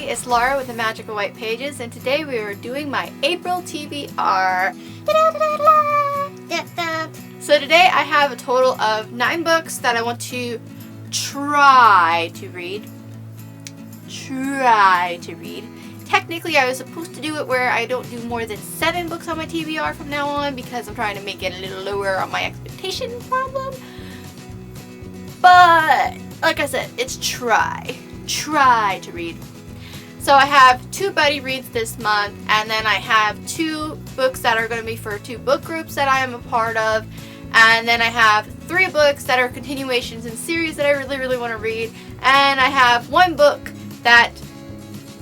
it's Laura with the Magical White Pages, and today we are doing my April TBR. So today I have a total of 9 books that I want to try to read. Technically I was supposed to do it where I don't do more than 7 books on my TBR from now on because I'm trying to make it a little lower on my expectation problem. But like I said, it's try to read. So I have 2 buddy reads this month, and then I have 2 books that are going to be for 2 book groups that I am a part of, and then I have 3 books that are continuations in series that I really want to read, and I have 1 book that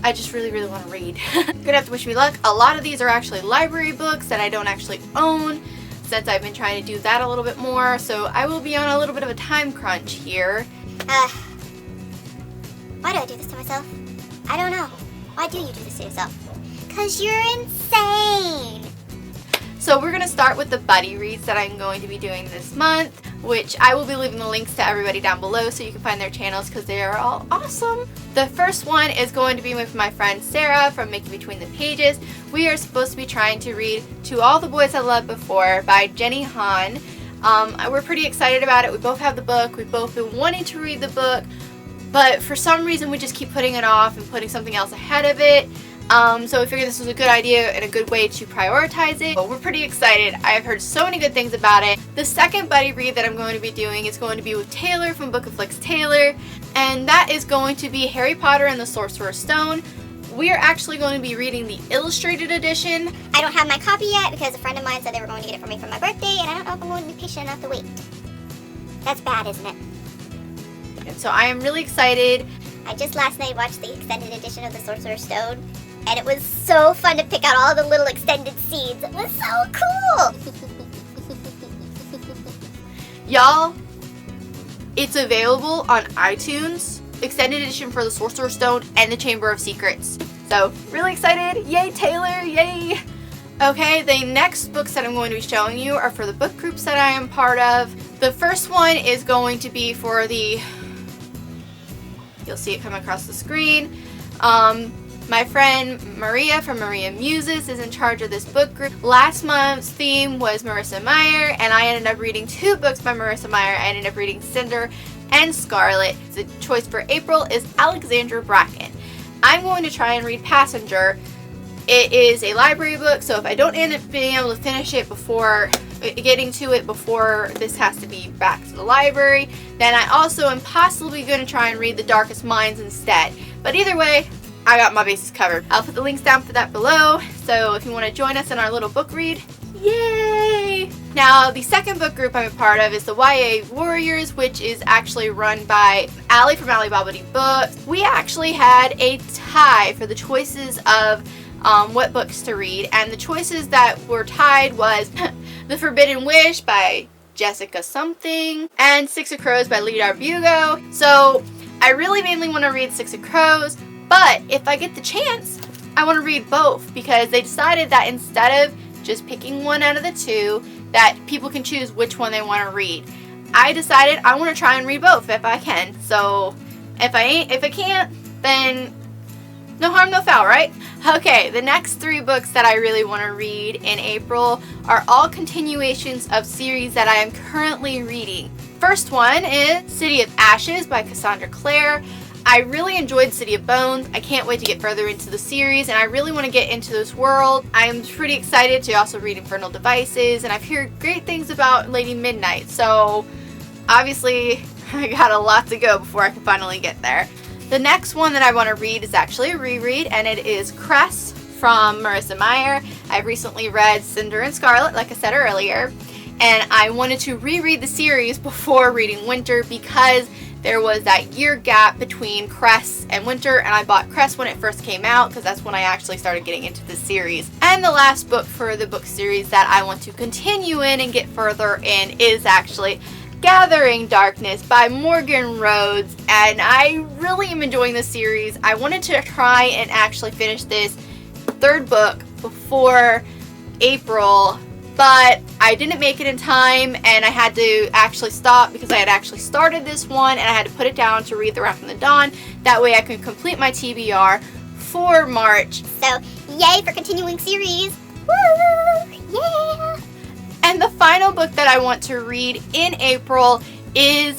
I just really want to read. Gonna have to wish me luck. A lot of these are actually library books that I don't actually own, since I've been trying to do that a little bit more, so I will be on a little bit of a time crunch here. Why do I do this to myself? I don't know. Why do you do this to yourself? Because you're insane! So we're going to start with the buddy reads that I'm going to be doing this month, which I will be leaving the links to everybody down below so you can find their channels because they are all awesome. The first one is going to be with my friend Sarah from Making Between the Pages. We are supposed to be trying to read To All the Boys I Loved Before by Jenny Han. We're pretty excited about it. We both have the book. We've both been wanting to read the book, but for some reason we just keep putting it off and putting something else ahead of it. So we figured this was a good idea and a good way to prioritize it. But we're pretty excited. I have heard so many good things about it. The second buddy read that I'm going to be doing is going to be with Taylor from Book of Flicks Taylor, and that is going to be Harry Potter and the Sorcerer's Stone. We are actually going to be reading the illustrated edition. I don't have my copy yet because a friend of mine said they were going to get it for me for my birthday, and I don't know if I'm going to be patient enough to wait. That's bad, isn't it? And so I am really excited. I just last night watched the extended edition of The Sorcerer's Stone, and it was so fun to pick out all the little extended scenes. It was so cool! Y'all, it's available on iTunes, extended edition for The Sorcerer's Stone and The Chamber of Secrets. So, really excited. Yay, Taylor, yay! Okay, the next books that I'm going to be showing you are for the book groups that I am part of. The first one is going to be for the... You'll see it come across the screen. My friend Maria from Maria Muses is in charge of this book group. Last month's theme was Marissa Meyer, and I ended up reading 2 books by Marissa Meyer. I ended up reading Cinder and Scarlet. The choice for April is Alexandra Bracken. I'm going to try and read Passenger. It is a library book, so if I don't end up being able to finish it before getting to it before this has to be back to the library, then I also am possibly going to try and read The Darkest Minds instead. But either way, I got my bases covered. I'll put the links down for that below, so if you want to join us in our little book read, yay! Now, the second book group I'm a part of is the YA Warriors, which is actually run by Allie from Allie Bobbity Books. We actually had a tie for the choices of what books to read, and the choices that were tied was The Forbidden Wish by Jessica Something and 6 of Crows by Lee Darbugo. So I really mainly want to read 6 of Crows, but if I get the chance, I want to read both because they decided that instead of just picking one out of the 2, that people can choose which one they want to read. I decided I want to try and read both if I can. So if I can't, then no harm, no foul, right? Okay, the next 3 books that I really want to read in April are all continuations of series that I am currently reading. First one is City of Ashes by Cassandra Clare. I really enjoyed City of Bones. I can't wait to get further into the series, and I really want to get into this world. I am pretty excited to also read Infernal Devices, and I've heard great things about Lady Midnight, so obviously I got a lot to go before I can finally get there. The next one that I want to read is actually a reread, and it is Cress from Marissa Meyer. I've recently read Cinder and Scarlet, like I said earlier, and I wanted to reread the series before reading Winter because there was that year gap between Cress and Winter, and I bought Cress when it first came out because that's when I actually started getting into the series. And the last book for the book series that I want to continue in and get further in is actually Gathering Darkness by Morgan Rhodes, and I really am enjoying this series. I wanted to try and actually finish this 3rd book before April, but I didn't make it in time, and I had to actually stop because I had actually started this one and I had to put it down to read The Wrath from the Dawn. That way I can complete my TBR before March. So, yay for continuing series. Woo! Yeah! And the final book that I want to read in April is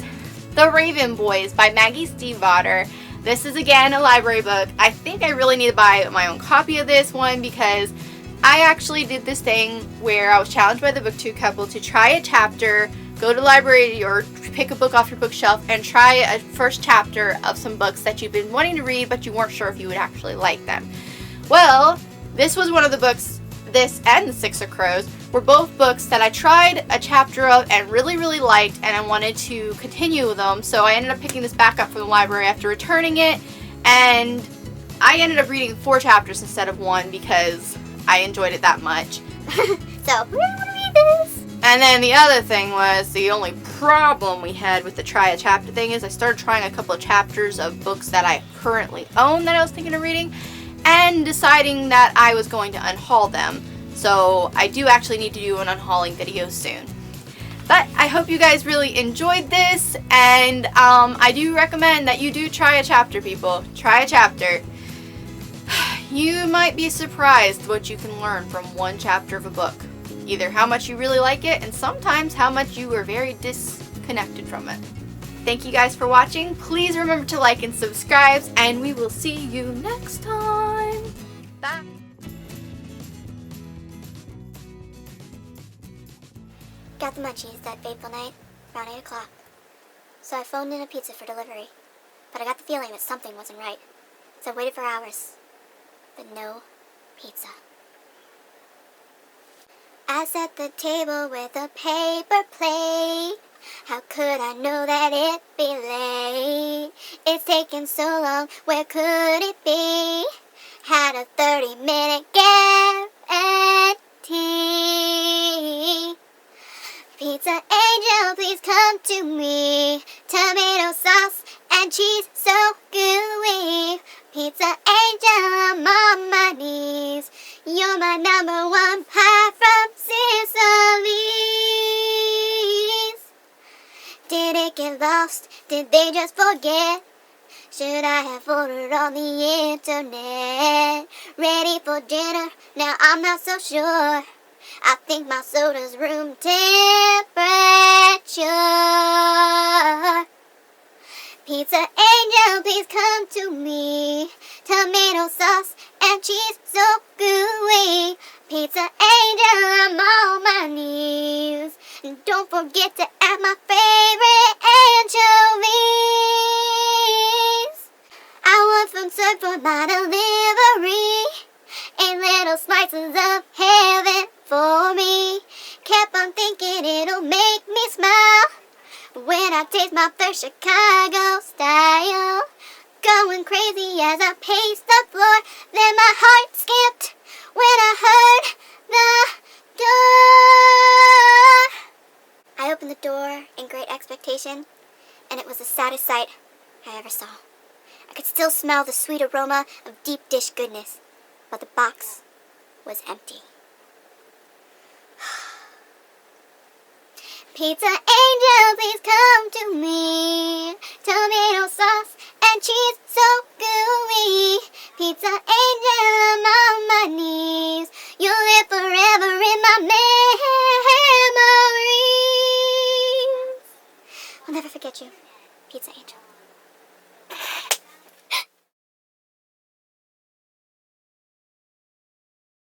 The Raven Boys by Maggie Stiefvater. This is again a library book. I think I really need to buy my own copy of this one because I actually did this thing where I was challenged by the BookTube couple to try a chapter, go to the library or pick a book off your bookshelf and try a first chapter of some books that you've been wanting to read but you weren't sure if you would actually like them. Well, this was one of the books. This and The Six of Crows were both books that I tried a chapter of and really, really liked, and I wanted to continue with them. So I ended up picking this back up from the library after returning it, and I ended up reading 4 chapters instead of 1 because I enjoyed it that much. So, we really want to read this. And then the other thing was, the only problem we had with the try a chapter thing is I started trying a couple of chapters of books that I currently own that I was thinking of reading, and deciding that I was going to unhaul them. So I do actually need to do an unhauling video soon. But I hope you guys really enjoyed this, and I do recommend that you do try a chapter, people. Try a chapter. You might be surprised what you can learn from one chapter of a book. Either how much you really like it, and sometimes how much you are very disconnected from it. Thank you guys for watching. Please remember to like and subscribe, and we will see you next time. Bye. Got the munchies that fateful night, around 8 o'clock. So I phoned in a pizza for delivery. But I got the feeling that something wasn't right. So I waited for hours. But no pizza. I set the table with a paper plate. How could I know that it'd be late? It's taken so long, where could it be? Had a 30-minute guarantee. Pizza angel, please come to me. Tomato sauce and cheese so gooey. Pizza angel, I'm on my knees. You're my number one pie from Sicily's. Did it get lost? Did they just forget? Should I have ordered on the internet? Ready for dinner? Now I'm not so sure. I think my soda's room temperature. Pizza angel, please come to me. Tomato sauce and cheese so gooey. Pizza angel, I'm on my knees. And don't forget to add my favorite anchovies. I want them served for my delivery. 8 little slices of heaven for me. Kept on thinking it'll make me smile when I taste my first Chicago style. Going crazy as I paced the floor. Then my heart skipped when I heard the door. I opened the door in great expectation, and it was the saddest sight I ever saw. I could still smell the sweet aroma of deep dish goodness, but the box was empty. Pizza angel, please come to me. Tomato sauce and cheese so gooey. Pizza angel, I'm on my knees. You'll live forever in my memories. I'll never forget you, Pizza angel.